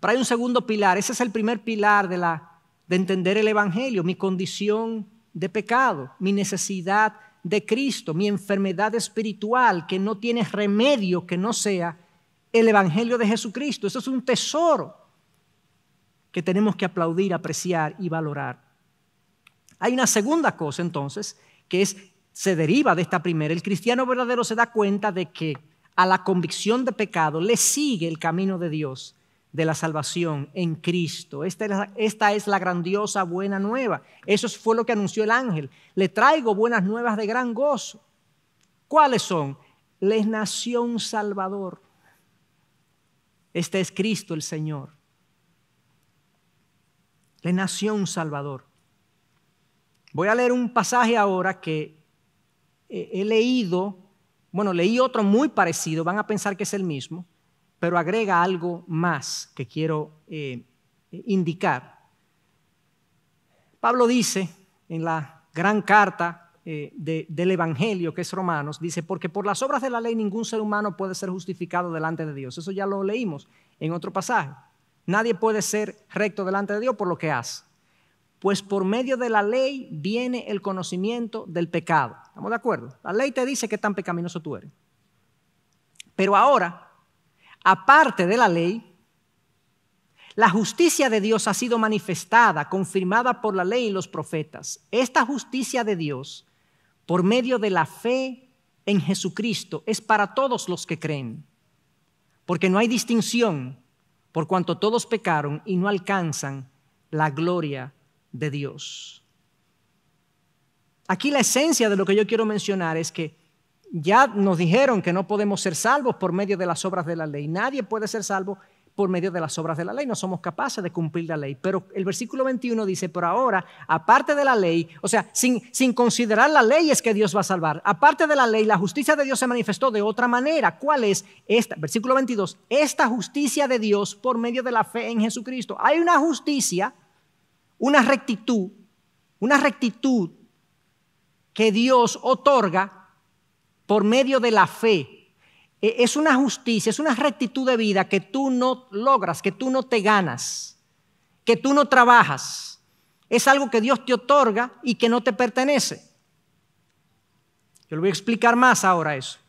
[SPEAKER 2] Pero hay un segundo pilar. Ese es el primer pilar de entender el Evangelio. Mi condición de pecado, mi necesidad de Cristo, mi enfermedad espiritual que no tiene remedio que no sea el Evangelio de Jesucristo. Eso es un tesoro que tenemos que aplaudir, apreciar y valorar. Hay una segunda cosa entonces que se deriva de esta primera. El cristiano verdadero se da cuenta de que a la convicción de pecado le sigue el camino de Dios, de la salvación en Cristo. Esta es la grandiosa buena nueva. Eso fue lo que anunció el ángel. Le traigo buenas nuevas de gran gozo. ¿Cuáles son? Les nació un Salvador. Este es Cristo el Señor. Le nació un Salvador. Voy a leer un pasaje ahora que he leído. Leí otro muy parecido, van a pensar que es el mismo, pero agrega algo más que quiero indicar. Pablo dice en la gran carta del Evangelio, que es Romanos, dice, porque por las obras de la ley ningún ser humano puede ser justificado delante de Dios. Eso ya lo leímos en otro pasaje. Nadie puede ser recto delante de Dios por lo que hace. Pues por medio de la ley viene el conocimiento del pecado. ¿Estamos de acuerdo? La ley te dice qué tan pecaminoso tú eres. Pero ahora, aparte de la ley, la justicia de Dios ha sido manifestada, confirmada por la ley y los profetas. Esta justicia de Dios, por medio de la fe en Jesucristo, es para todos los que creen. Porque no hay distinción, por cuanto todos pecaron y no alcanzan la gloria de Dios. Aquí la esencia de lo que yo quiero mencionar es que ya nos dijeron que no podemos ser salvos por medio de las obras de la ley. Nadie puede ser salvo por medio de las obras de la ley. No somos capaces de cumplir la ley. Pero el versículo 21 dice, pero ahora, aparte de la ley, o sea, sin considerar la ley es que Dios va a salvar. Aparte de la ley, la justicia de Dios se manifestó de otra manera. ¿Cuál es esta? Versículo 22, esta justicia de Dios por medio de la fe en Jesucristo. Hay una justicia, una rectitud que Dios otorga por medio de la fe. Es una justicia, es una rectitud de vida que tú no logras, que tú no te ganas, que tú no trabajas. Es algo que Dios te otorga y que no te pertenece. Yo le voy a explicar más ahora eso.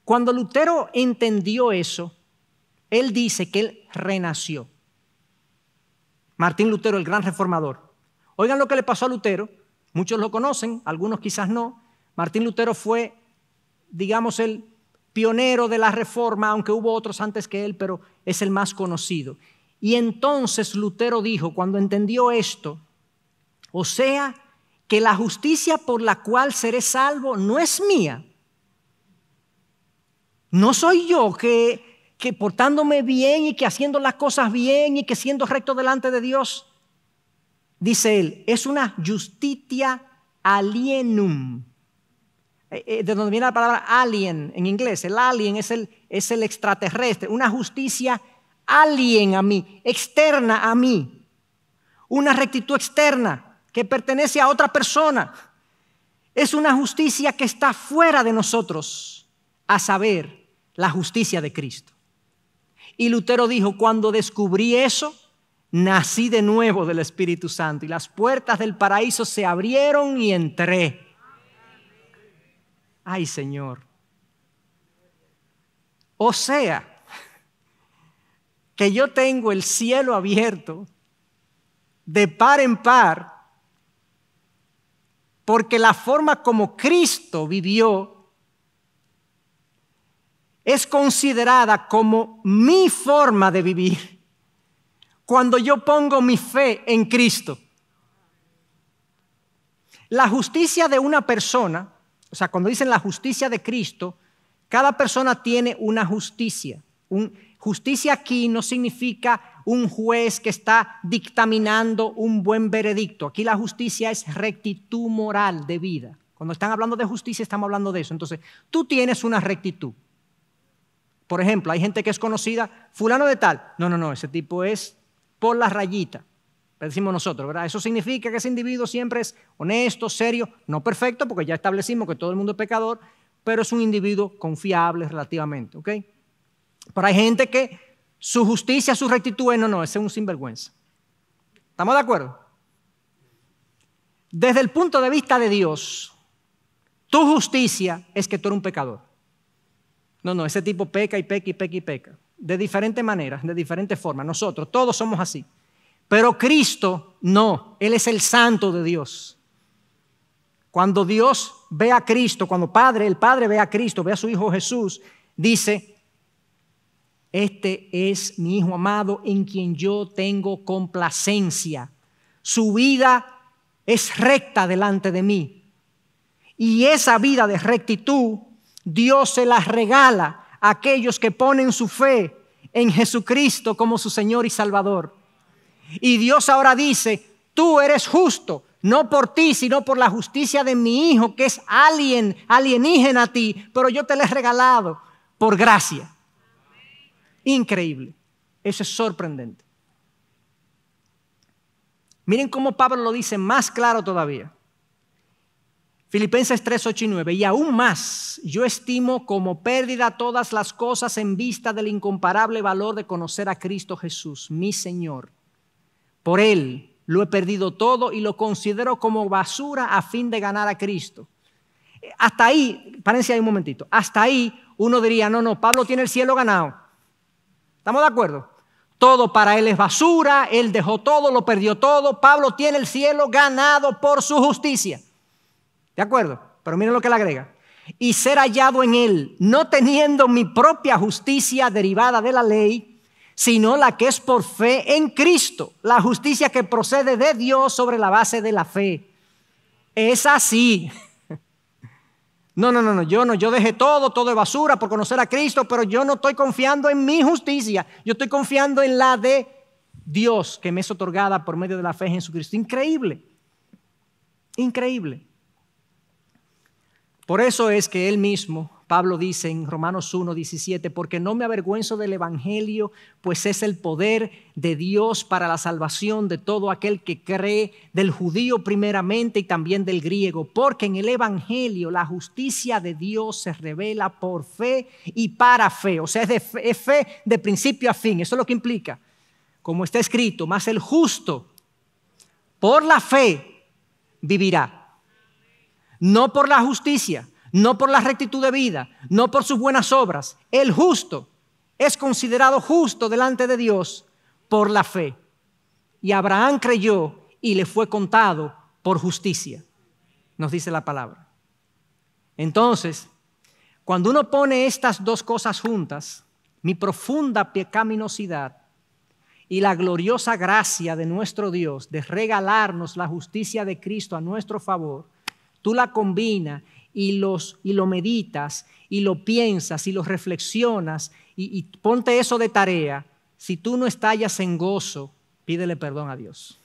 [SPEAKER 2] Cuando Lutero entendió eso, él dice que él renació. Martín Lutero, el gran reformador. Oigan lo que le pasó a Lutero. Muchos lo conocen, algunos quizás no. Martín Lutero fue, digamos, el pionero de la reforma, aunque hubo otros antes que él, pero es el más conocido. Y entonces Lutero dijo, cuando entendió esto, o sea, que la justicia por la cual seré salvo no es mía. No soy yo que portándome bien y que haciendo las cosas bien y que siendo recto delante de Dios. Dice él, es una justitia alienum. De donde viene la palabra alien en inglés. El alien es el extraterrestre. Una justicia alien a mí, externa a mí. Una rectitud externa que pertenece a otra persona. Es una justicia que está fuera de nosotros, a saber, la justicia de Cristo. Y Lutero dijo, cuando descubrí eso, nací de nuevo del Espíritu Santo y las puertas del paraíso se abrieron y entré. Ay, Señor. O sea, que yo tengo el cielo abierto de par en par, porque la forma como Cristo vivió es considerada como mi forma de vivir cuando yo pongo mi fe en Cristo. La justicia de una persona, o sea, cuando dicen la justicia de Cristo, cada persona tiene una justicia. Justicia aquí no significa un juez que está dictaminando un buen veredicto. Aquí la justicia es rectitud moral de vida. Cuando están hablando de justicia estamos hablando de eso. Entonces, tú tienes una rectitud. Por ejemplo, hay gente que es conocida, fulano de tal. No, ese tipo es por la rayita. Decimos nosotros, ¿verdad? Eso significa que ese individuo siempre es honesto, serio, no perfecto, porque ya establecimos que todo el mundo es pecador, pero es un individuo confiable relativamente, ¿ok? Pero hay gente que su justicia, su rectitud es, ese es un sinvergüenza. ¿Estamos de acuerdo? Desde el punto de vista de Dios, tu justicia es que tú eres un pecador. No, ese tipo peca y peca y peca y peca. De diferentes maneras, de diferentes formas. Nosotros, todos somos así. Pero Cristo, no. Él es el santo de Dios. Cuando Dios ve a Cristo, cuando el Padre ve a Cristo, ve a su Hijo Jesús, dice, este es mi Hijo amado en quien yo tengo complacencia. Su vida es recta delante de mí. Y esa vida de rectitud, Dios se la regala a aquellos que ponen su fe en Jesucristo como su Señor y Salvador. Y Dios ahora dice, tú eres justo, no por ti, sino por la justicia de mi Hijo, que es alienígena a ti, pero yo te la he regalado por gracia. Increíble. Eso es sorprendente. Miren cómo Pablo lo dice más claro todavía. Filipenses 3, 8 y 9. Y aún más, yo estimo como pérdida todas las cosas en vista del incomparable valor de conocer a Cristo Jesús, mi Señor. Por Él lo he perdido todo y lo considero como basura a fin de ganar a Cristo. Hasta ahí, párense ahí un momentito, hasta ahí uno diría, no, Pablo tiene el cielo ganado. ¿Estamos de acuerdo? Todo para él es basura, él dejó todo, lo perdió todo. Pablo tiene el cielo ganado por su justicia. ¿De acuerdo? Pero miren lo que le agrega. Y ser hallado en él, no teniendo mi propia justicia derivada de la ley, sino la que es por fe en Cristo, la justicia que procede de Dios sobre la base de la fe. Es así. No, yo dejé todo es basura por conocer a Cristo, pero yo no estoy confiando en mi justicia, yo estoy confiando en la de Dios que me es otorgada por medio de la fe en Jesucristo. Increíble, increíble. Por eso es que él mismo, Pablo dice en Romanos 1, 17, porque no me avergüenzo del evangelio, pues es el poder de Dios para la salvación de todo aquel que cree, del judío primeramente y también del griego, porque en el evangelio la justicia de Dios se revela por fe y para fe, o sea, es fe de principio a fin. Eso es lo que implica, como está escrito, mas el justo por la fe vivirá. No por la justicia, no por la rectitud de vida, no por sus buenas obras. El justo es considerado justo delante de Dios por la fe. Y Abraham creyó y le fue contado por justicia, nos dice la palabra. Entonces, cuando uno pone estas dos cosas juntas, mi profunda pecaminosidad y la gloriosa gracia de nuestro Dios de regalarnos la justicia de Cristo a nuestro favor, tú la combinas y lo meditas y lo piensas y lo reflexionas y ponte eso de tarea. Si tú no estallas en gozo, pídele perdón a Dios.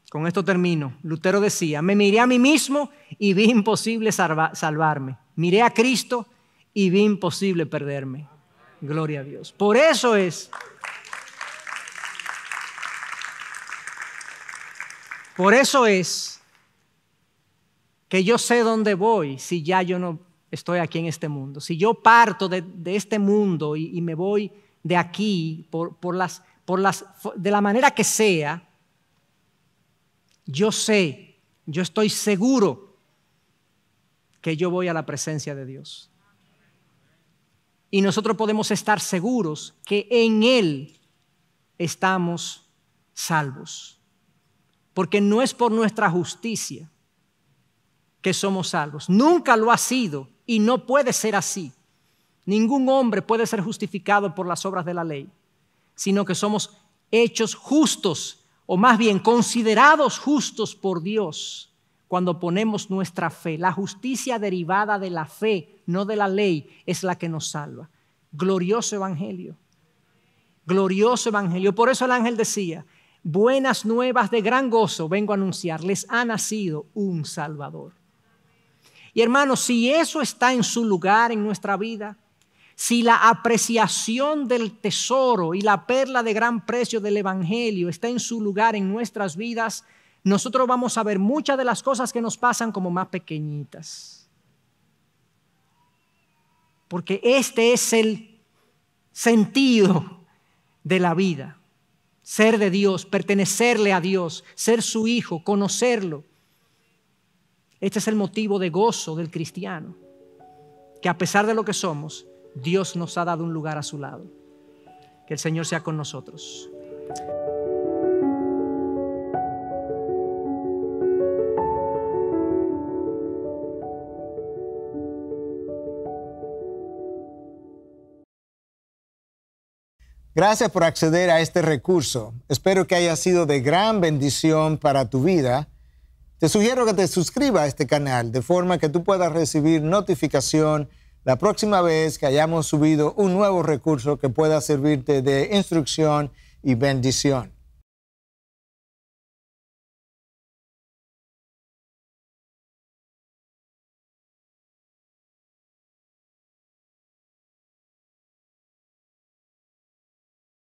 [SPEAKER 2] Con esto termino. Lutero decía, me miré a mí mismo y vi imposible salvarme. Miré a Cristo y vi imposible perderme. Gloria a Dios. Por eso es que yo sé dónde voy si ya yo no estoy aquí en este mundo. Si yo parto de este mundo y me voy de aquí de la manera que sea, yo estoy seguro que yo voy a la presencia de Dios. Y nosotros podemos estar seguros que en Él estamos salvos. Porque no es por nuestra justicia que somos salvos. Nunca lo ha sido y no puede ser así. Ningún hombre puede ser justificado por las obras de la ley, sino que somos hechos justos, o más bien considerados justos por Dios cuando ponemos nuestra fe. La justicia derivada de la fe, no de la ley, es la que nos salva. Glorioso evangelio. Glorioso evangelio. Por eso el ángel decía, buenas nuevas de gran gozo vengo a anunciar, les ha nacido un Salvador. Y hermanos, si eso está en su lugar en nuestra vida, si la apreciación del tesoro y la perla de gran precio del evangelio está en su lugar en nuestras vidas, nosotros vamos a ver muchas de las cosas que nos pasan como más pequeñitas. Porque este es el sentido de la vida. Ser de Dios, pertenecerle a Dios, ser su hijo, conocerlo. Este es el motivo de gozo del cristiano. Que a pesar de lo que somos, Dios nos ha dado un lugar a su lado. Que el Señor sea con nosotros.
[SPEAKER 3] Gracias por acceder a este recurso. Espero que haya sido de gran bendición para tu vida. Te sugiero que te suscribas a este canal de forma que tú puedas recibir notificación la próxima vez que hayamos subido un nuevo recurso que pueda servirte de instrucción y bendición.